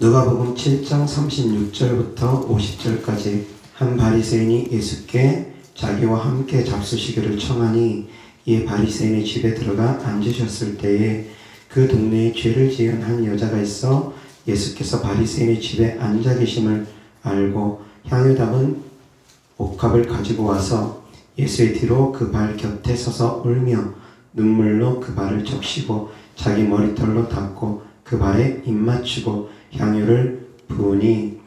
누가복음 7장 36절부터 50절까지 한 바리새인이 예수께 자기와 함께 잡수시기를 청하니 이에 바리새인의 집에 들어가 앉으셨을 때에 그 동네에 죄를 지은 한 여자가 있어 예수께서 바리새인의 집에 앉아 계심을 알고 향유 담은 옥합을 가지고 와서 예수의 뒤로 그 발 곁에 서서 울며 눈물로 그 발을 적시고 자기 머리털로 닦고 그 발에 입맞추고 향유를 부으니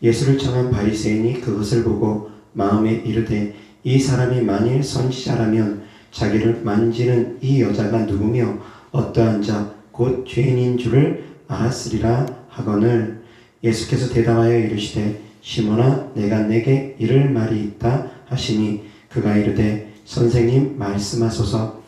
예수를 청한 바리새인이 그것을 보고 마음에 이르되 이 사람이 만일 선지자라면 자기를 만지는 이 여자가 누구며 어떠한 자 곧 죄인인 줄을 알았으리라 하거늘 예수께서 대답하여 이르시되 시몬아 내가 내게 이를 말이 있다 하시니 그가 이르되 선생님 말씀하소서.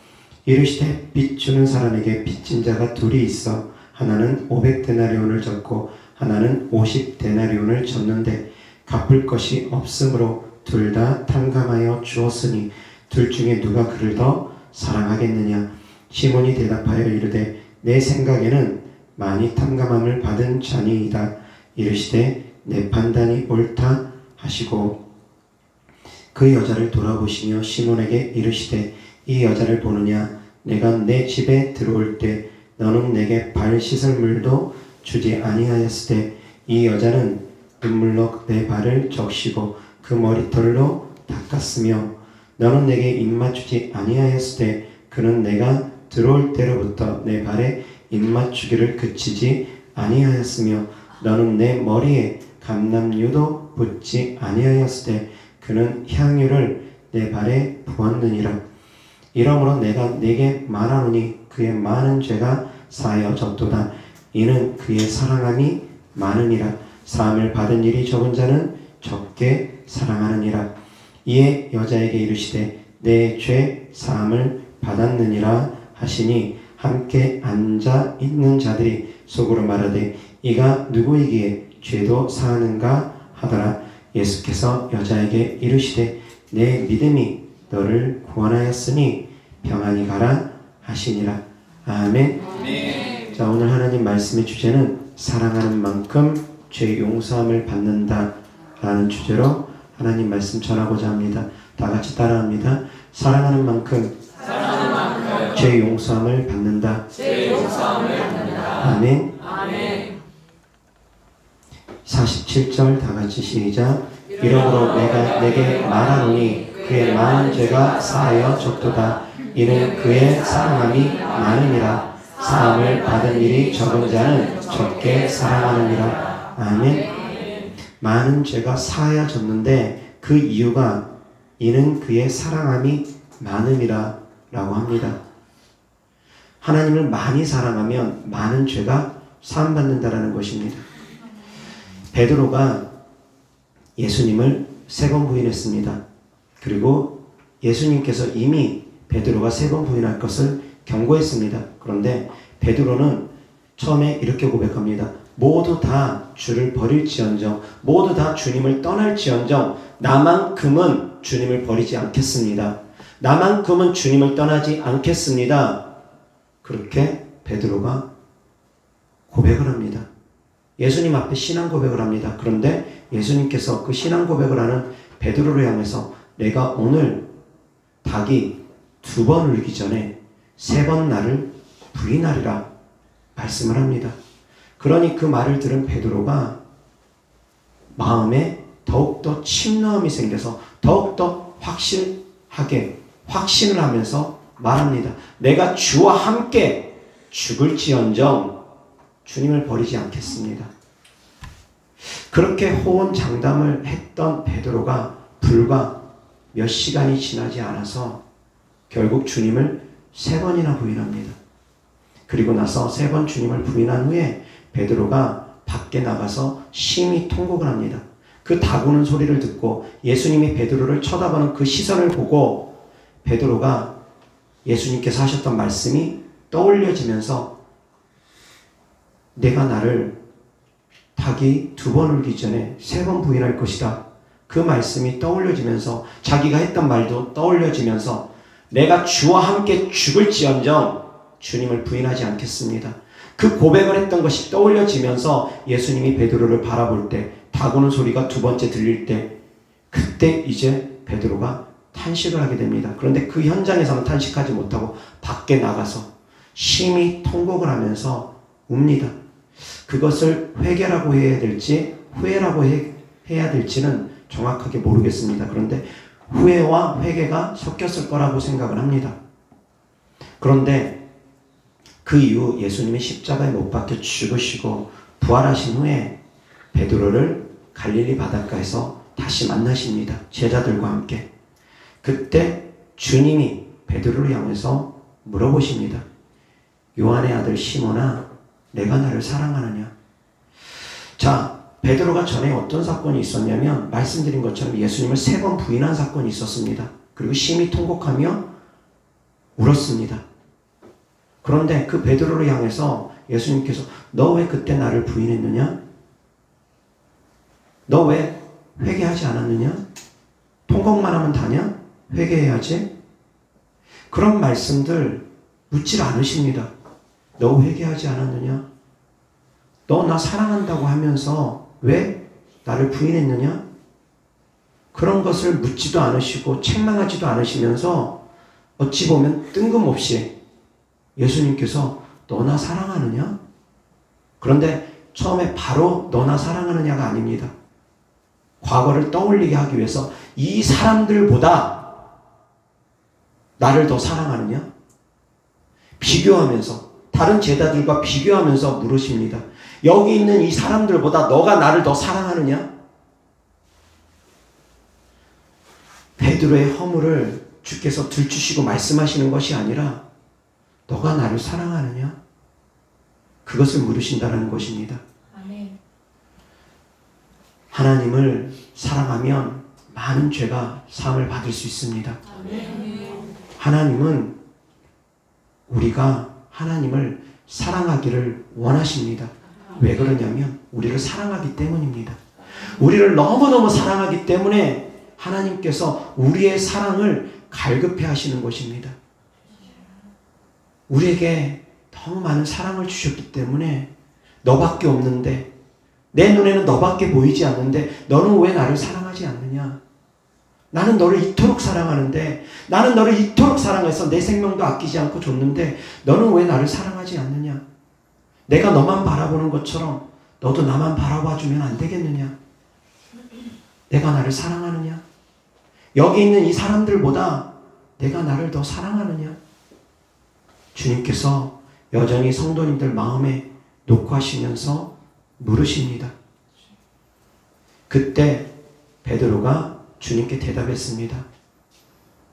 이르시되 빚 주는 사람에게 빚진 자가 둘이 있어 하나는 500데나리온을 졌고 하나는 50데나리온을 졌는데 갚을 것이 없으므로 둘 다 탕감하여 주었으니 둘 중에 누가 그를 더 사랑하겠느냐. 시몬이 대답하여 이르되 내 생각에는 많이 탕감함을 받은 자니이다. 이르시되 내 판단이 옳다 하시고 그 여자를 돌아보시며 시몬에게 이르시되 이 여자를 보느냐. 내가 내 집에 들어올 때 너는 내게 발 씻을 물도 주지 아니하였으되 이 여자는 눈물로 내 발을 적시고 그 머리털로 닦았으며 너는 내게 입맞추지 아니하였으되 그는 내가 들어올 때로부터 내 발에 입맞추기를 그치지 아니하였으며 너는 내 머리에 감람유도 붓지 아니하였으되 그는 향유를 내 발에 부었느니라. 이러므로 내가 네게 말하노니 그의 많은 죄가 사하여졌도다. 이는 그의 사랑함이 많으니라. 사함을 받은 일이 적은 자는 적게 사랑하느니라. 이에 여자에게 이르시되 내 죄 사함을 받았느니라 하시니 함께 앉아 있는 자들이 속으로 말하되 이가 누구이기에 죄도 사하는가 하더라. 예수께서 여자에게 이르시되 내 믿음이 너를 구원하였으니 평안히 가라 하시니라. 아멘. 네. 자, 오늘 하나님 말씀의 주제는 사랑하는 만큼 죄 용서함을 받는다 라는 주제로 하나님 말씀 전하고자 합니다. 다 같이 따라합니다. 사랑하는 만큼 죄 용서함을 받는다. 아멘. 47절 다 같이 시작. 이러므로 내가 내게 말하노니 그의 많은 죄가 사하여 적도다. 이는 그의 사랑함이 많으니라. 사함을 받은 일이 적은 자는 적게 사랑하느니라. 아멘. 많은 죄가 사하여졌는데 그 이유가 이는 그의 사랑함이 많음이라 라고 합니다. 하나님을 많이 사랑하면 많은 죄가 사함받는다라는 것입니다. 베드로가 예수님을 3번 부인했습니다. 그리고 예수님께서 이미 베드로가 3번 부인할 것을 경고했습니다. 그런데 베드로는 처음에 이렇게 고백합니다. 모두 다 주를 버릴지언정, 모두 다 주님을 떠날지언정 나만큼은 주님을 버리지 않겠습니다. 나만큼은 주님을 떠나지 않겠습니다. 그렇게 베드로가 고백을 합니다. 예수님 앞에 신앙 고백을 합니다. 그런데 예수님께서 그 신앙 고백을 하는 베드로를 향해서 내가 오늘 닭이 2번 울기 전에 3번 나를 부인하리라 말씀을 합니다. 그러니 그 말을 들은 베드로가 마음에 더욱더 침노함이 생겨서 더욱더 확실하게 확신을 하면서 말합니다. 내가 주와 함께 죽을지언정 주님을 버리지 않겠습니다. 그렇게 호언장담을 했던 베드로가 불과 몇 시간이 지나지 않아서 결국 주님을 3번이나 부인합니다. 그리고 나서 3번 주님을 부인한 후에 베드로가 밖에 나가서 심히 통곡을 합니다. 그 다구는 소리를 듣고 예수님이 베드로를 쳐다보는 그 시선을 보고 베드로가 예수님께서 하셨던 말씀이 떠올려지면서 내가 나를 닭이 2번 울기 전에 3번 부인할 것이다. 그 말씀이 떠올려지면서 자기가 했던 말도 떠올려지면서 내가 주와 함께 죽을지언정 주님을 부인하지 않겠습니다. 그 고백을 했던 것이 떠올려지면서 예수님이 베드로를 바라볼 때, 다구는 소리가 두 번째 들릴 때, 그때 이제 베드로가 탄식을 하게 됩니다. 그런데 그 현장에서는 탄식하지 못하고 밖에 나가서 심히 통곡을 하면서 웁니다. 그것을 회개라고 해야 될지 후회라고 해야 될지는 정확하게 모르겠습니다. 그런데 후회와 회개가 섞였을 거라고 생각을 합니다. 그런데 그 이후 예수님이 십자가에 못 박혀 죽으시고 부활하신 후에 베드로를 갈릴리 바닷가에서 다시 만나십니다. 제자들과 함께. 그때 주님이 베드로를 향해서 물어보십니다. 요한의 아들 시몬아, 내가 나를 사랑하느냐? 자, 베드로가 전에 어떤 사건이 있었냐면 말씀드린 것처럼 예수님을 3번 부인한 사건이 있었습니다. 그리고 심히 통곡하며 울었습니다. 그런데 그 베드로를 향해서 예수님께서 너 왜 그때 나를 부인했느냐? 너 왜 회개하지 않았느냐? 통곡만 하면 다냐? 회개해야지. 그런 말씀들 묻질 않으십니다. 너 회개하지 않았느냐? 너 나 사랑한다고 하면서 왜 나를 부인했느냐? 그런 것을 묻지도 않으시고 책망하지도 않으시면서 어찌 보면 뜬금없이 예수님께서 너 나 사랑하느냐? 그런데 처음에 바로 너 나 사랑하느냐가 아닙니다. 과거를 떠올리게 하기 위해서 이 사람들보다 나를 더 사랑하느냐? 비교하면서 다른 제자들과 비교하면서 물으십니다. 여기 있는 이 사람들보다 너가 나를 더 사랑하느냐? 베드로의 허물을 주께서 들추시고 말씀하시는 것이 아니라 너가 나를 사랑하느냐? 그것을 물으신다는 것입니다. 아멘. 하나님을 사랑하면 많은 죄가 사함을 받을 수 있습니다. 아멘. 하나님은 우리가 하나님을 사랑하기를 원하십니다. 왜 그러냐면 우리를 사랑하기 때문입니다. 우리를 너무너무 사랑하기 때문에 하나님께서 우리의 사랑을 갈급해 하시는 것입니다. 우리에게 너무 많은 사랑을 주셨기 때문에 너밖에 없는데 내 눈에는 너밖에 보이지 않는데 너는 왜 나를 사랑하지 않느냐? 나는 너를 이토록 사랑하는데 나는 너를 이토록 사랑해서 내 생명도 아끼지 않고 줬는데 너는 왜 나를 사랑하지 않느냐? 내가 너만 바라보는 것처럼 너도 나만 바라봐주면 안 되겠느냐? 내가 나를 사랑하느냐? 여기 있는 이 사람들보다 내가 나를 더 사랑하느냐? 주님께서 여전히 성도님들 마음에 놓고 하시면서 물으십니다. 그때 베드로가 주님께 대답했습니다.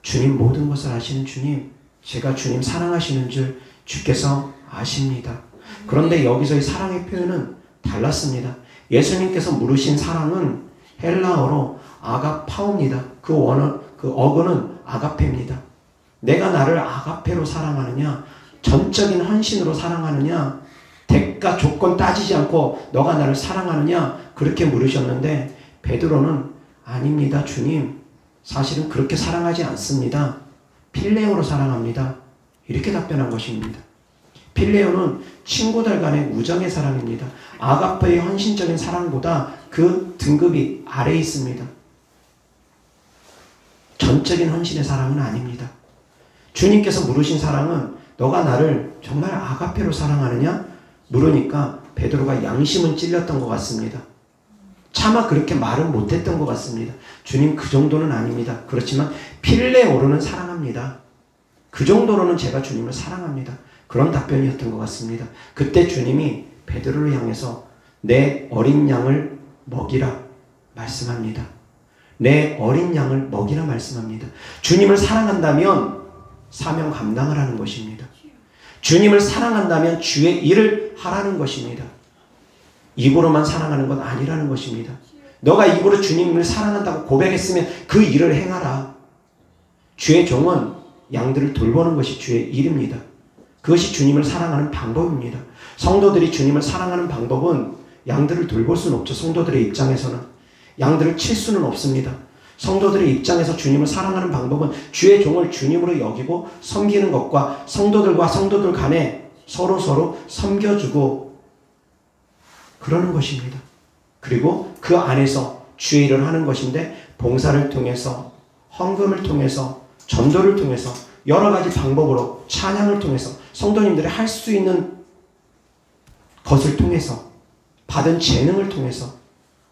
주님, 모든 것을 아시는 주님, 제가 주님 사랑하시는 줄 주께서 아십니다. 그런데 여기서의 사랑의 표현은 달랐습니다. 예수님께서 물으신 사랑은 헬라어로 아가파오입니다. 그 어근은 아가페입니다. 내가 나를 아가페로 사랑하느냐, 전적인 헌신으로 사랑하느냐, 대가 조건 따지지 않고 너가 나를 사랑하느냐, 그렇게 물으셨는데 베드로는 아닙니다, 주님. 사실은 그렇게 사랑하지 않습니다. 필레오로 사랑합니다. 이렇게 답변한 것입니다. 필레오는 친구들 간의 우정의 사랑입니다. 아가페의 헌신적인 사랑보다 그 등급이 아래에 있습니다. 전적인 헌신의 사랑은 아닙니다. 주님께서 물으신 사랑은 너가 나를 정말 아가페로 사랑하느냐? 물으니까 베드로가 양심은 찔렸던 것 같습니다. 차마 그렇게 말은 못했던 것 같습니다. 주님, 그 정도는 아닙니다. 그렇지만 필레오로는 사랑합니다. 그 정도로는 제가 주님을 사랑합니다. 그런 답변이었던 것 같습니다. 그때 주님이 베드로를 향해서 내 어린 양을 먹이라 말씀합니다. 내 어린 양을 먹이라 말씀합니다. 주님을 사랑한다면 사명 감당을 하는 것입니다. 주님을 사랑한다면 주의 일을 하라는 것입니다. 입으로만 사랑하는 건 아니라는 것입니다. 너가 입으로 주님을 사랑한다고 고백했으면 그 일을 행하라. 주의 종은 양들을 돌보는 것이 주의 일입니다. 그것이 주님을 사랑하는 방법입니다. 성도들이 주님을 사랑하는 방법은 양들을 돌볼 수는 없죠. 성도들의 입장에서는. 양들을 칠 수는 없습니다. 성도들의 입장에서 주님을 사랑하는 방법은 주의 종을 주님으로 여기고 섬기는 것과 성도들과 성도들 간에 서로 섬겨주고 그러는 것입니다. 그리고 그 안에서 주의 일을 하는 것인데 봉사를 통해서, 헌금을 통해서, 전도를 통해서, 여러 가지 방법으로, 찬양을 통해서, 성도님들이 할 수 있는 것을 통해서, 받은 재능을 통해서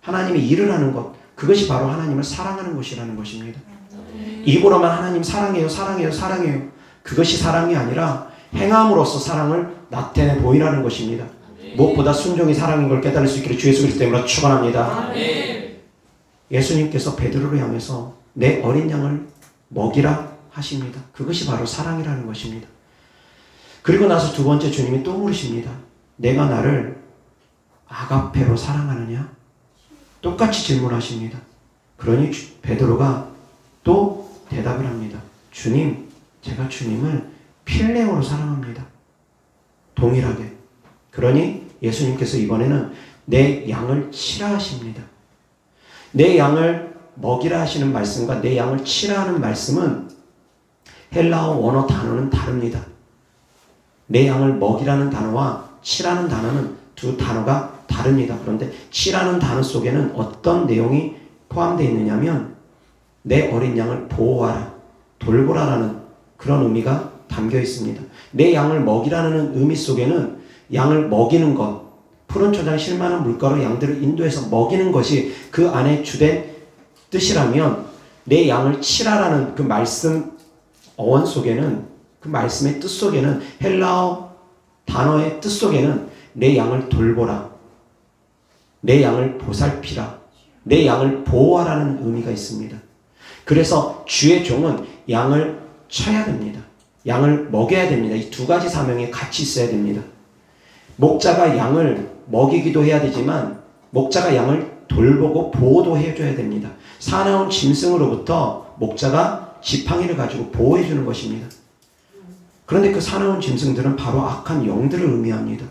하나님이 일을 하는 것, 그것이 바로 하나님을 사랑하는 것이라는 것입니다. 입으로만 하나님 사랑해요, 사랑해요, 사랑해요. 그것이 사랑이 아니라 행함으로써 사랑을 나타내 보이라는 것입니다. 무엇보다 순종이 사랑인 걸 깨달을 수 있기를 주 예수 그리스도 이름으로 축원합니다. 예수님께서 베드로를 향해서 내 어린 양을 먹이라 하십니다. 그것이 바로 사랑이라는 것입니다. 그리고 나서 두 번째 주님이 또 물으십니다. 내가 나를 아가페로 사랑하느냐? 똑같이 질문하십니다. 그러니 베드로가 또 대답을 합니다. 주님, 제가 주님을 필레오로 사랑합니다. 동일하게. 그러니 예수님께서 이번에는 내 양을 치라 하십니다. 내 양을 먹이라 하시는 말씀과 내 양을 치라 하는 말씀은 헬라어 원어 단어는 다릅니다. 내 양을 먹이라는 단어와 치라는 단어는 두 단어가 다릅니다. 그런데 치라는 단어 속에는 어떤 내용이 포함되어 있느냐면 내 어린 양을 보호하라, 돌보라라는 그런 의미가 담겨 있습니다. 내 양을 먹이라는 의미 속에는 양을 먹이는 것, 푸른 초장 실만한 물가로 양들을 인도해서 먹이는 것이 그 안에 주된 뜻이라면 내 양을 치라라는 그 말씀 어원 속에는, 그 말씀의 뜻 속에는, 헬라어 단어의 뜻 속에는 내 양을 돌보라, 내 양을 보살피라, 내 양을 보호하라는 의미가 있습니다. 그래서 주의 종은 양을 쳐야 됩니다. 양을 먹여야 됩니다. 이 두 가지 사명이 같이 있어야 됩니다. 목자가 양을 먹이기도 해야 되지만 목자가 양을 돌보고 보호도 해줘야 됩니다. 사나운 짐승으로부터 목자가 지팡이를 가지고 보호해 주는 것입니다. 그런데 그 사나운 짐승들은 바로 악한 영들을 의미합니다.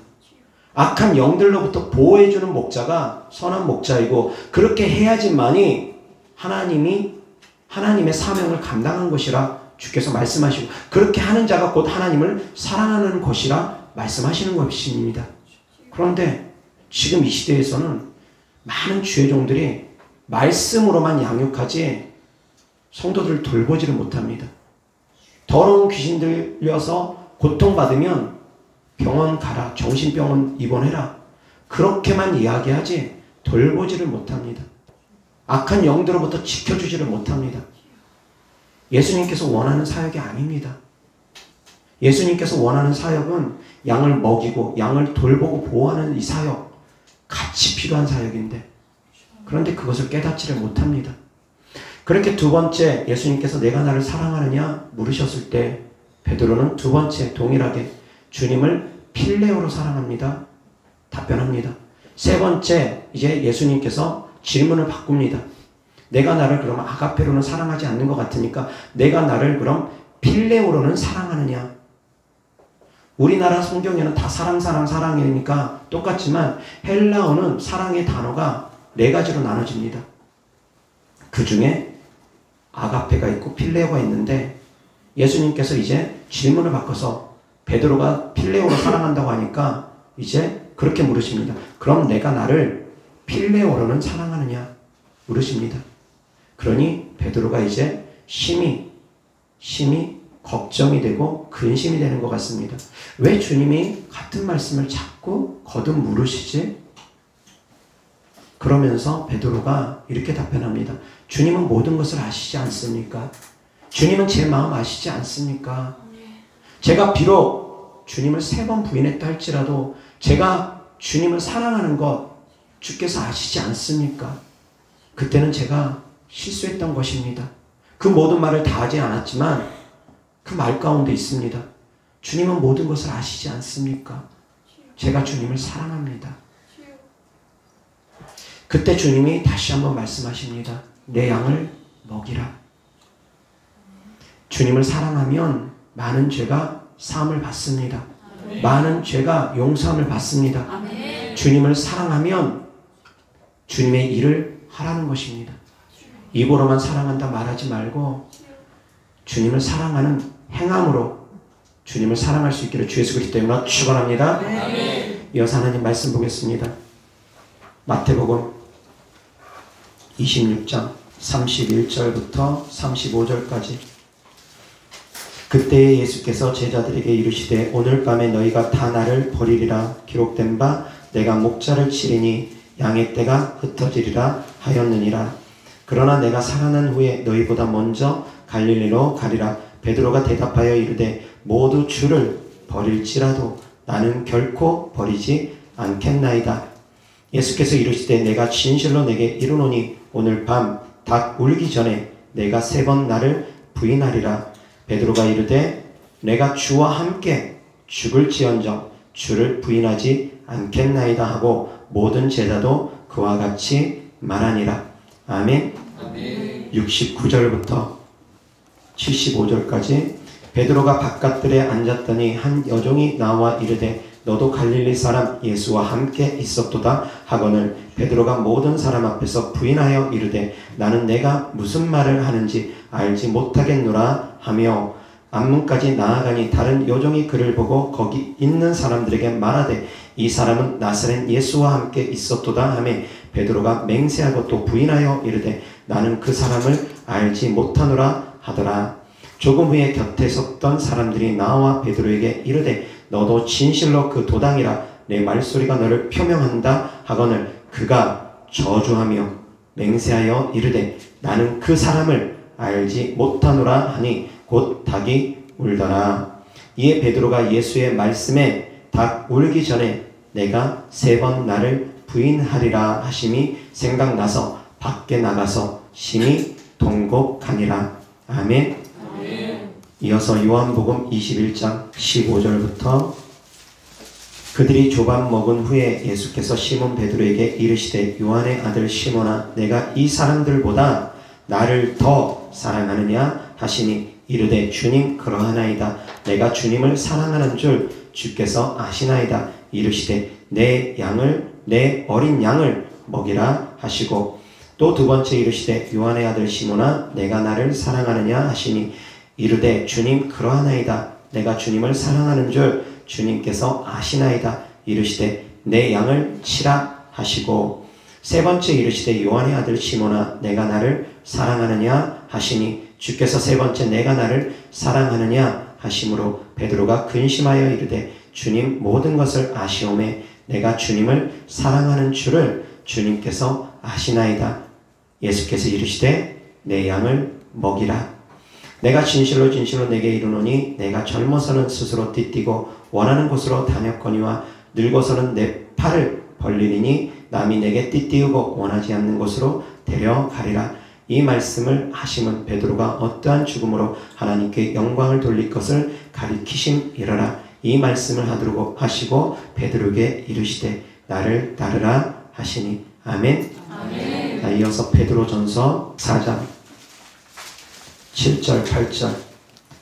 악한 영들로부터 보호해 주는 목자가 선한 목자이고, 그렇게 해야지만이 하나님의 사명을 감당한 것이라 주께서 말씀하시고, 그렇게 하는 자가 곧 하나님을 사랑하는 것이라 말씀하시는 것입니다. 그런데 지금 이 시대에서는 많은 주의 종들이 말씀으로만 양육하지 성도들을 돌보지를 못합니다. 더러운 귀신 들려서 고통받으면 병원 가라, 정신병원 입원해라, 그렇게만 이야기하지 돌보지를 못합니다. 악한 영들로부터 지켜주지를 못합니다. 예수님께서 원하는 사역이 아닙니다. 예수님께서 원하는 사역은 양을 먹이고 양을 돌보고 보호하는 이 사역, 같이 필요한 사역인데, 그런데 그것을 깨닫지를 못합니다. 그렇게 두 번째, 예수님께서 내가 나를 사랑하느냐 물으셨을 때 베드로는 두 번째 동일하게 주님을 필레오로 사랑합니다. 답변합니다. 세 번째, 이제 예수님께서 질문을 바꿉니다. 내가 나를 그럼 아가페로는 사랑하지 않는 것 같으니까 내가 나를 그럼 필레오로는 사랑하느냐? 우리나라 성경에는 다 사랑이니까 똑같지만 헬라어는 사랑의 단어가 네 가지로 나눠집니다. 그 중에 아가페가 있고 필레오가 있는데, 예수님께서 이제 질문을 바꿔서 베드로가 필레오로 사랑한다고 하니까 이제 그렇게 물으십니다. 그럼 내가 나를 필레오로는 사랑하느냐 물으십니다. 그러니 베드로가 이제 심히 걱정이 되고 근심이 되는 것 같습니다. 왜 주님이 같은 말씀을 자꾸 거듭 물으시지? 그러면서 베드로가 이렇게 답변합니다. 주님은 모든 것을 아시지 않습니까? 주님은 제 마음 아시지 않습니까? 제가 비록 주님을 3번 부인했다 할지라도 제가 주님을 사랑하는 것 주께서 아시지 않습니까? 그때는 제가 실수했던 것입니다. 그 모든 말을 다 하지 않았지만 그 말 가운데 있습니다. 주님은 모든 것을 아시지 않습니까? 제가 주님을 사랑합니다. 그때 주님이 다시 한번 말씀하십니다. 내 양을 먹이라. 주님을 사랑하면 많은 죄가 사함을 받습니다. 많은 죄가 용서함을 받습니다. 주님을 사랑하면 주님의 일을 하라는 것입니다. 입으로만 사랑한다 말하지 말고 주님을 사랑하는 행함으로 주님을 사랑할 수 있기를 주 예수 그리스도 이름으로 축원합니다. 이어서 하나님 말씀 보겠습니다. 마태복음 26장 31절부터 35절까지. 그때에 예수께서 제자들에게 이르시되 오늘 밤에 너희가 다 나를 버리리라. 기록된 바 내가 목자를 치리니 양의 떼가 흩어지리라 하였느니라. 그러나 내가 살아난 후에 너희보다 먼저 갈릴리로 가리라. 베드로가 대답하여 이르되 모두 주를 버릴지라도 나는 결코 버리지 않겠나이다. 예수께서 이르시되 내가 진실로 내게 이르노니 오늘 밤 닭 울기 전에 내가 3번 나를 부인하리라. 베드로가 이르되 내가 주와 함께 죽을지언정 주를 부인하지 않겠나이다 하고 모든 제자도 그와 같이 말하니라. 아멘. 69절부터 75절까지. 베드로가 바깥들에 앉았더니 한 여종이 나와 이르되 너도 갈릴리 사람 예수와 함께 있었도다 하거늘 베드로가 모든 사람 앞에서 부인하여 이르되 나는 내가 무슨 말을 하는지 알지 못하겠노라 하며 앞문까지 나아가니 다른 여종이 그를 보고 거기 있는 사람들에게 말하되 이 사람은 나사렛 예수와 함께 있었도다 하며 베드로가 맹세하고 또 부인하여 이르되 나는 그 사람을 알지 못하노라 하더라. 조금 후에 곁에 섰던 사람들이 나와 베드로에게 이르되 너도 진실로 그 도당이라 내 말소리가 너를 표명한다 하거늘 그가 저주하며 맹세하여 이르되 나는 그 사람을 알지 못하노라 하니 곧 닭이 울더라. 이에 베드로가 예수의 말씀에 닭 울기 전에 내가 3번 나를 부인하리라 하심이 생각나서 밖에 나가서 심히 통곡하니라. 아멘. 이어서 요한복음 21장 15절부터. 그들이 조밥 먹은 후에 예수께서 시몬 베드로에게 이르시되 요한의 아들 시몬아 내가 이 사람들보다 나를 더 사랑하느냐 하시니 이르되 주님 그러하나이다. 내가 주님을 사랑하는 줄 주께서 아시나이다. 이르시되 내 어린 양을 먹이라 하시고 또 두 번째 이르시되 요한의 아들 시몬아 내가 나를 사랑하느냐 하시니 이르되 주님 그러하나이다. 내가 주님을 사랑하는 줄 주님께서 아시나이다. 이르시되 내 양을 치라 하시고 세 번째 이르시되 요한의 아들 시몬아 내가 나를 사랑하느냐 하시니 주께서 세 번째 내가 나를 사랑하느냐 하심으로 베드로가 근심하여 이르되 주님 모든 것을 아시오매 내가 주님을 사랑하는 줄을 주님께서 아시나이다. 예수께서 이르시되 내 양을 먹이라. 내가 진실로 진실로 내게 이르노니 내가 젊어서는 스스로 띠띠고 원하는 곳으로 다녔거니와 늙어서는 내 팔을 벌리리니 남이 내게 띠띠우고 원하지 않는 곳으로 데려가리라. 이 말씀을 하심은 베드로가 어떠한 죽음으로 하나님께 영광을 돌릴 것을 가리키심이러라. 이 말씀을 하시고 베드로에게 이르시되 나를 따르라 하시니. 아멘. 아멘. 자, 이어서 베드로전서 4장 7절 8절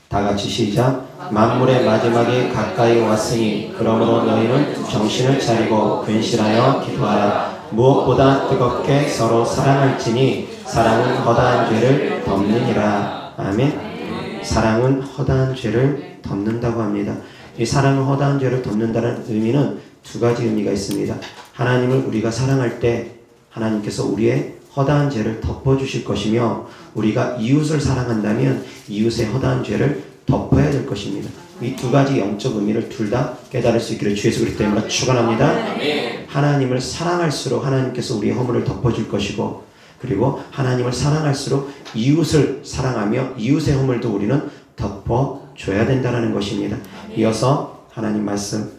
다 같이 시작. 만물의 마지막이 가까이 왔으니 그러므로 너희는 정신을 차리고 근실하여 기도하라. 무엇보다 뜨겁게 서로 사랑할지니 사랑은 허다한 죄를 덮느니라. 아멘. 사랑은 허다한 죄를 덮는다고 합니다. 이 사랑은 허다한 죄를 덮는다는 의미는 두 가지 의미가 있습니다. 하나님을 우리가 사랑할 때 하나님께서 우리의 허다한 죄를 덮어주실 것이며 우리가 이웃을 사랑한다면 이웃의 허다한 죄를 덮어야 될 것입니다. 이 두 가지 영적 의미를 둘 다 깨달을 수 있기를 주 예수 그리스도 이름으로 축원합니다. 하나님을 사랑할수록 하나님께서 우리의 허물을 덮어줄 것이고 그리고 하나님을 사랑할수록 이웃을 사랑하며 이웃의 허물도 우리는 덮어줘야 된다는 것입니다. 이어서 하나님 말씀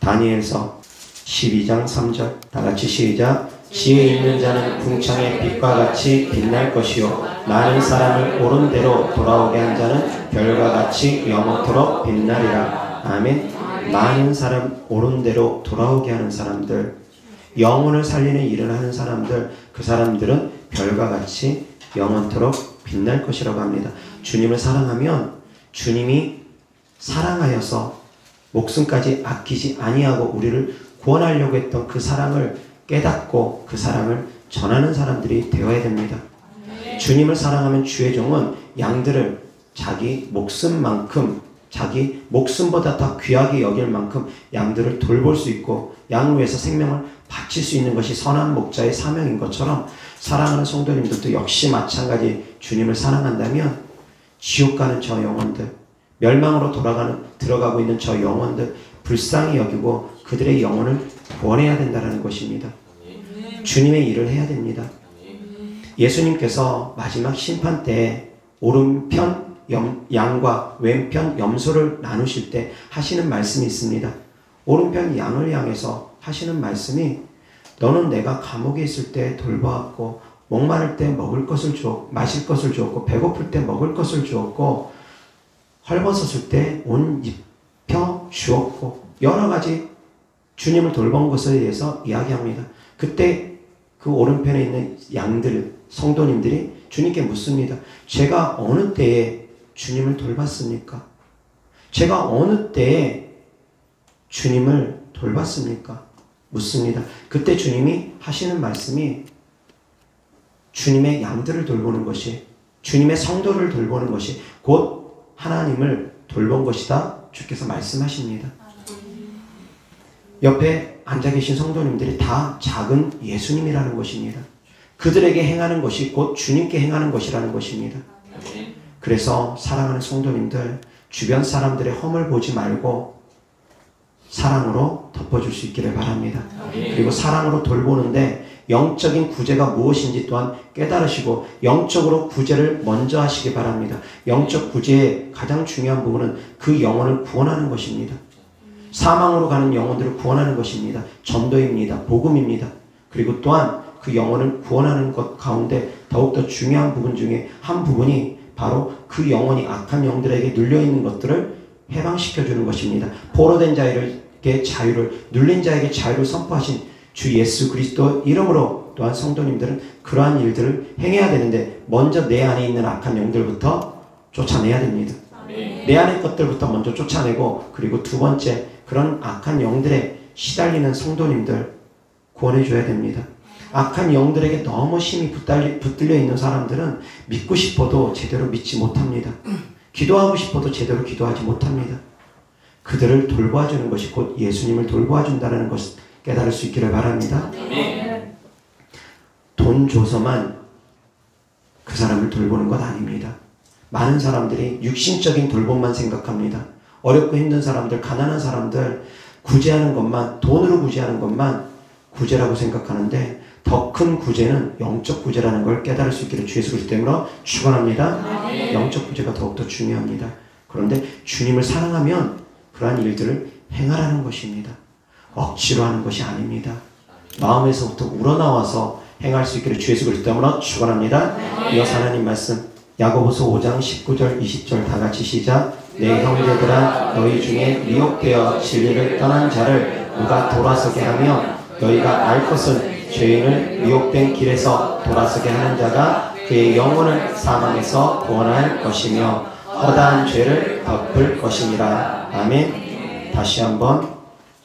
다니엘서 12장 3절 다 같이 시작. 지혜 있는 자는 궁창의 빛과 같이 빛날 것이요 많은 사람을 옳은 대로 돌아오게 한 자는 별과 같이 영원토록 빛나리라. 아멘. 많은 사람 옳은 대로 돌아오게 하는 사람들, 영혼을 살리는 일을 하는 사람들, 그 사람들은 별과 같이 영원토록 빛날 것이라고 합니다. 주님을 사랑하면 주님이 사랑하여서 목숨까지 아끼지 아니하고 우리를 구원하려고 했던 그 사랑을 깨닫고 그 사랑을 전하는 사람들이 되어야 됩니다. 주님을 사랑하면 주의 종은 양들을 자기 목숨만큼 자기 목숨보다 더 귀하게 여길 만큼 양들을 돌볼 수 있고 양을 위해서 생명을 바칠 수 있는 것이 선한 목자의 사명인 것처럼 사랑하는 성도님들도 역시 마찬가지 주님을 사랑한다면 지옥 가는 저 영혼들, 멸망으로 들어가고 있는 저 영혼들 불쌍히 여기고 그들의 영혼을 구원해야 된다는 것입니다. 주님의 일을 해야 됩니다. 예수님께서 마지막 심판 때 오른편 양과 왼편 염소를 나누실 때 하시는 말씀이 있습니다. 오른편 양을 향해서 하시는 말씀이 너는 내가 감옥에 있을 때 돌보았고 목마를 때 먹을 것을 주었고 마실 것을 주었고 배고플 때 먹을 것을 주었고 헐벗었을 때 옷 입혀 주었고 여러 가지 주님을 돌본 것에 대해서 이야기합니다. 그때 그 오른편에 있는 양들 성도님들이 주님께 묻습니다. 제가 어느 때에 주님을 돌봤습니까? 제가 어느 때에 주님을 돌봤습니까? 묻습니다. 그때 주님이 하시는 말씀이 주님의 양들을 돌보는 것이 주님의 성도를 돌보는 것이 곧 하나님을 돌본 것이다. 주께서 말씀하십니다. 옆에 앉아 계신 성도님들이 다 작은 예수님이라는 것입니다. 그들에게 행하는 것이 곧 주님께 행하는 것이라는 것입니다. 그래서 사랑하는 성도님들 주변 사람들의 험을 보지 말고 사랑으로 덮어줄 수 있기를 바랍니다. 그리고 사랑으로 돌보는데 영적인 구제가 무엇인지 또한 깨달으시고 영적으로 구제를 먼저 하시기 바랍니다. 영적 구제의 가장 중요한 부분은 그 영혼을 구원하는 것입니다. 사망으로 가는 영혼들을 구원하는 것입니다. 전도입니다. 복음입니다. 그리고 또한 그 영혼을 구원하는 것 가운데 더욱더 중요한 부분 중에 한 부분이 바로 그 영혼이 악한 영들에게 눌려있는 것들을 해방시켜주는 것입니다. 포로된 자에게 자유를, 눌린 자에게 자유를 선포하신 주 예수 그리스도 이름으로 또한 성도님들은 그러한 일들을 행해야 되는데 먼저 내 안에 있는 악한 영들부터 쫓아내야 됩니다. 내 안의 것들부터 먼저 쫓아내고 그리고 두 번째 그런 악한 영들에 시달리는 성도님들 구원해줘야 됩니다. 악한 영들에게 너무 심히 붙들려 있는 사람들은 믿고 싶어도 제대로 믿지 못합니다. 기도하고 싶어도 제대로 기도하지 못합니다. 그들을 돌보아주는 것이 곧 예수님을 돌보아준다는 것을 깨달을 수 있기를 바랍니다. 돈 줘서만 그 사람을 돌보는 것 아닙니다. 많은 사람들이 육신적인 돌봄만 생각합니다. 어렵고 힘든 사람들, 가난한 사람들 구제하는 것만, 돈으로 구제하는 것만 구제라고 생각하는데 더 큰 구제는 영적 구제라는 걸 깨달을 수 있기를 주 예수 그리스도 이름으로 축원합니다. 영적 구제가 더욱더 중요합니다. 그런데 주님을 사랑하면 그러한 일들을 행하라는 것입니다. 억지로 하는 것이 아닙니다. 마음에서부터 우러나와서 행할 수 있기를 주 예수 그리스도 이름으로 축원합니다. 이어서 하나님 말씀 야고보서 5장 19절 20절 다 같이 시작. 내 형제들아 너희 중에 미혹되어 진리를 떠난 자를 누가 돌아서게 하며 너희가 알 것은 죄인을 미혹된 길에서 돌아서게 하는 자가 그의 영혼을 사망에서 구원할 것이며 허다한 죄를 덮을 것이니라. 아멘. 다시 한번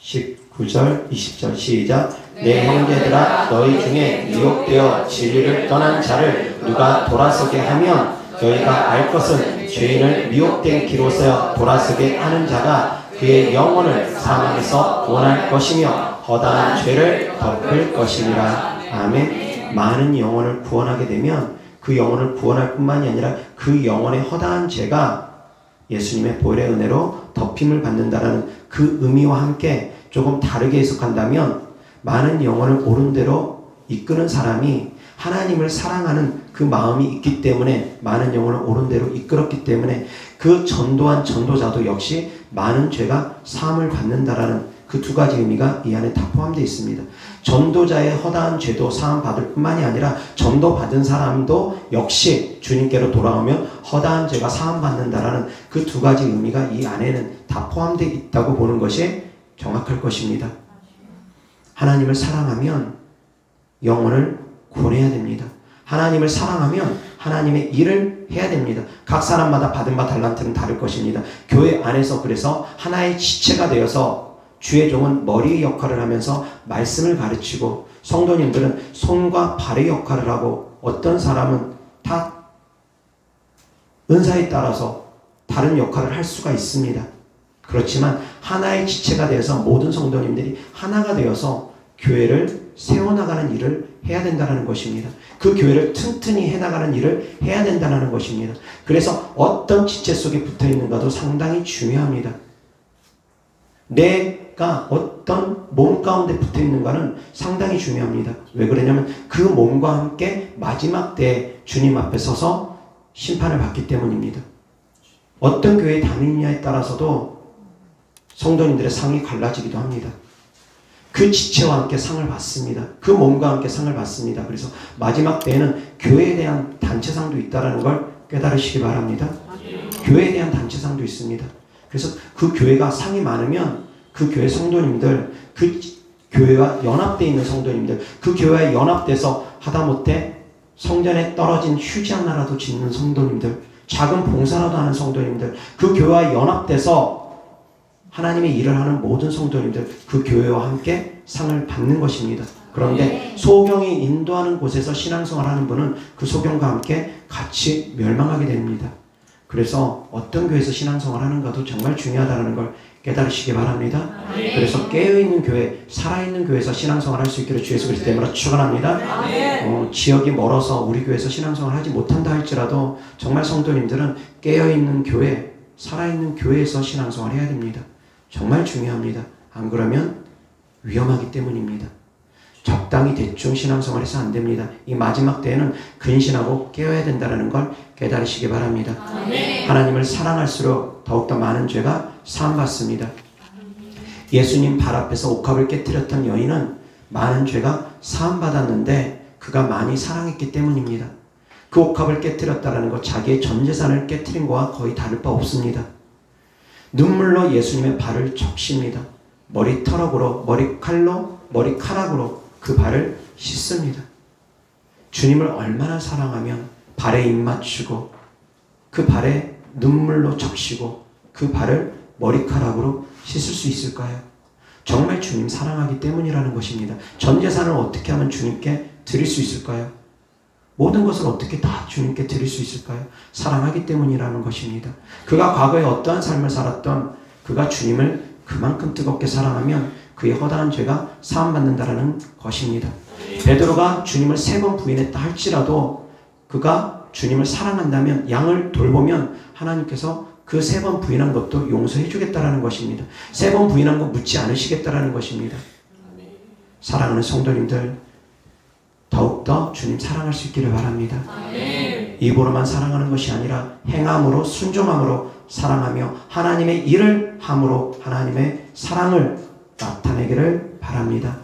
19절 20절 시작. 내 형제들아 너희 중에 미혹되어 진리를 떠난 자를 누가 돌아서게 하면 너희가 알 것은 죄인을 미혹된 길로서 돌아서게 하는 자가 그의 영혼을 사망에서 구원할 것이며 허다한 죄를 덮을 것이니라. 아멘. 많은 영혼을 구원하게 되면 그 영혼을 구원할 뿐만이 아니라 그 영혼의 허다한 죄가 예수님의 보혈의 은혜로 덮임을 받는다라는 그 의미와 함께 조금 다르게 해석한다면 많은 영혼을 옳은 대로 이끄는 사람이 하나님을 사랑하는 그 마음이 있기 때문에 많은 영혼을 옳은 대로 이끌었기 때문에 그 전도한 전도자도 역시 많은 죄가 사함을 받는다라는 그 두 가지 의미가 이 안에 다 포함되어 있습니다. 전도자의 허다한 죄도 사함 받을 뿐만이 아니라 전도받은 사람도 역시 주님께로 돌아오면 허다한 죄가 사함 받는다라는 그 두 가지 의미가 이 안에는 다 포함되어 있다고 보는 것이 정확할 것입니다. 하나님을 사랑하면 영혼을 구원해야 됩니다. 하나님을 사랑하면 하나님의 일을 해야 됩니다. 각 사람마다 받은 바 달란트는 다를 것입니다. 교회 안에서 그래서 하나의 지체가 되어서 주의 종은 머리의 역할을 하면서 말씀을 가르치고 성도님들은 손과 발의 역할을 하고 어떤 사람은 다 은사에 따라서 다른 역할을 할 수가 있습니다. 그렇지만 하나의 지체가 되어서 모든 성도님들이 하나가 되어서 교회를 세워나가는 일을 해야 된다는 것입니다. 그 교회를 튼튼히 해나가는 일을 해야 된다는 것입니다. 그래서 어떤 지체 속에 붙어있는가도 상당히 중요합니다. 내가 어떤 몸 가운데 붙어있는가는 상당히 중요합니다. 왜 그러냐면 그 몸과 함께 마지막 때에 주님 앞에 서서 심판을 받기 때문입니다. 어떤 교회에 다니느냐에 따라서도 성도님들의 상이 갈라지기도 합니다. 그 지체와 함께 상을 받습니다. 그 몸과 함께 상을 받습니다. 그래서 마지막 때에는 교회에 대한 단체상도 있다는 걸 깨달으시기 바랍니다. 교회에 대한 단체상도 있습니다. 그래서 그 교회가 상이 많으면 그 교회 성도님들, 그 교회와 연합되어 있는 성도님들, 그 교회와 연합돼서 하다못해 성전에 떨어진 휴지 하나라도 짓는 성도님들, 작은 봉사라도 하는 성도님들, 그 교회와 연합돼서 하나님의 일을 하는 모든 성도님들, 그 교회와 함께 상을 받는 것입니다. 그런데 소경이 인도하는 곳에서 신앙생활을 하는 분은 그 소경과 함께 같이 멸망하게 됩니다. 그래서 어떤 교회에서 신앙생활을 하는가도 정말 중요하다는 걸 깨달으시기 바랍니다. 그래서 깨어있는 교회, 살아있는 교회에서 신앙생활을 할 수 있기를 주 예수 그리스도 이름으로 축원합니다. 지역이 멀어서 우리 교회에서 신앙생활을 하지 못한다 할지라도 정말 성도님들은 깨어있는 교회, 살아있는 교회에서 신앙생활을 해야 됩니다. 정말 중요합니다. 안 그러면 위험하기 때문입니다. 적당히 대충 신앙생활해서 안 됩니다. 이 마지막 때에는 근신하고 깨어야 된다는 걸 깨달으시기 바랍니다. 하나님을 사랑할수록 더욱더 많은 죄가 사함받습니다. 예수님 발 앞에서 옥합을 깨뜨렸던 여인은 많은 죄가 사함받았는데 그가 많이 사랑했기 때문입니다. 그 옥합을 깨뜨렸다는 것, 자기의 전 재산을 깨뜨린 것과 거의 다를 바 없습니다. 눈물로 예수님의 발을 적십니다. 머리털럭으로, 머리카락으로 그 발을 씻습니다. 주님을 얼마나 사랑하면 발에 입 맞추고 그 발에 눈물로 적시고 그 발을 머리카락으로 씻을 수 있을까요? 정말 주님 사랑하기 때문이라는 것입니다. 전 재산을 어떻게 하면 주님께 드릴 수 있을까요? 모든 것을 어떻게 다 주님께 드릴 수 있을까요? 사랑하기 때문이라는 것입니다. 그가 과거에 어떠한 삶을 살았던 그가 주님을 그만큼 뜨겁게 사랑하면 그의 허다한 죄가 사함받는다라는 것입니다. 베드로가 주님을 3번 부인했다 할지라도 그가 주님을 사랑한다면, 양을 돌보면 하나님께서 그 3번 부인한 것도 용서해 주겠다라는 것입니다. 3번 부인한 거 묻지 않으시겠다라는 것입니다. 사랑하는 성도님들, 더욱더 주님 사랑할 수 있기를 바랍니다. 입으로만 사랑하는 것이 아니라 행함으로, 순종함으로 사랑하며 하나님의 일을 함으로 하나님의 사랑을 나타내기를 바랍니다.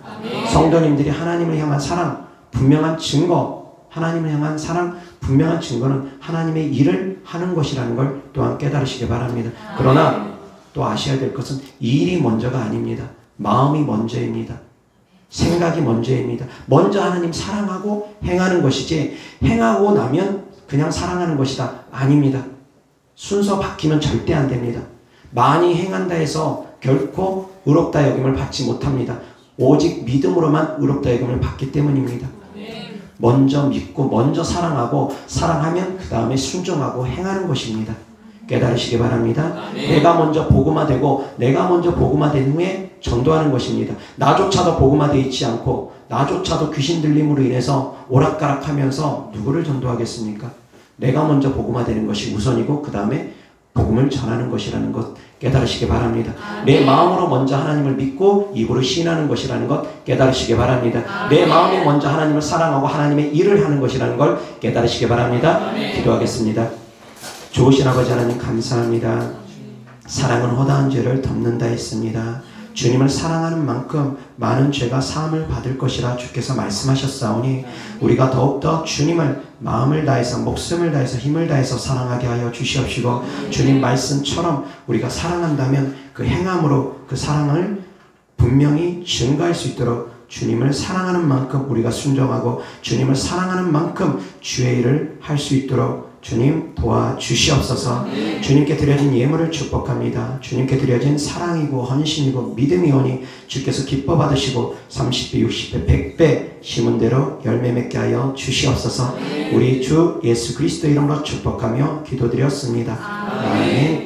성도님들이 하나님을 향한 사랑, 분명한 증거, 하나님을 향한 사랑, 분명한 증거는 하나님의 일을 하는 것이라는 걸 또한 깨달으시기 바랍니다. 그러나 또 아셔야 될 것은 이 일이 먼저가 아닙니다. 마음이 먼저입니다. 생각이 먼저입니다. 먼저 하나님 사랑하고 행하는 것이지 행하고 나면 그냥 사랑하는 것이다. 아닙니다. 순서 바뀌면 절대 안 됩니다. 많이 행한다 해서 결코 의롭다 여김을 받지 못합니다. 오직 믿음으로만 의롭다 여김을 받기 때문입니다. 먼저 믿고 먼저 사랑하고 사랑하면 그 다음에 순종하고 행하는 것입니다. 깨달으시기 바랍니다. 내가 먼저 복음화되고 내가 먼저 복음화된 후에 전도하는 것입니다. 나조차도 복음화되어 있지 않고 나조차도 귀신 들림으로 인해서 오락가락하면서 누구를 전도하겠습니까? 내가 먼저 복음화되는 것이 우선이고 그 다음에 복음을 전하는 것이라는 것 깨달으시기 바랍니다. 내 마음으로 먼저 하나님을 믿고 입으로 시인하는 것이라는 것 깨달으시기 바랍니다. 내 마음이 먼저 하나님을 사랑하고 하나님의 일을 하는 것이라는 걸 깨달으시기 바랍니다. 기도하겠습니다. 좋으신 아버지 하나님 감사합니다. 사랑은 허다한 죄를 덮는다 했습니다. 주님을 사랑하는 만큼 많은 죄가 사함을 받을 것이라 주께서 말씀하셨사오니 우리가 더욱더 주님을 마음을 다해서 목숨을 다해서 힘을 다해서 사랑하게 하여 주시옵시고 주님 말씀처럼 우리가 사랑한다면 그 행함으로 그 사랑을 분명히 증거할 수 있도록 주님을 사랑하는 만큼 우리가 순종하고 주님을 사랑하는 만큼 주의 일을 할 수 있도록 주님 도와주시옵소서. 주님께 드려진 예물을 축복합니다. 주님께 드려진 사랑이고 헌신이고 믿음이오니 주께서 기뻐 받으시고 30배, 60배, 100배 심은 대로 열매 맺게 하여 주시옵소서. 우리 주 예수 그리스도 이름으로 축복하며 기도드렸습니다. 아멘.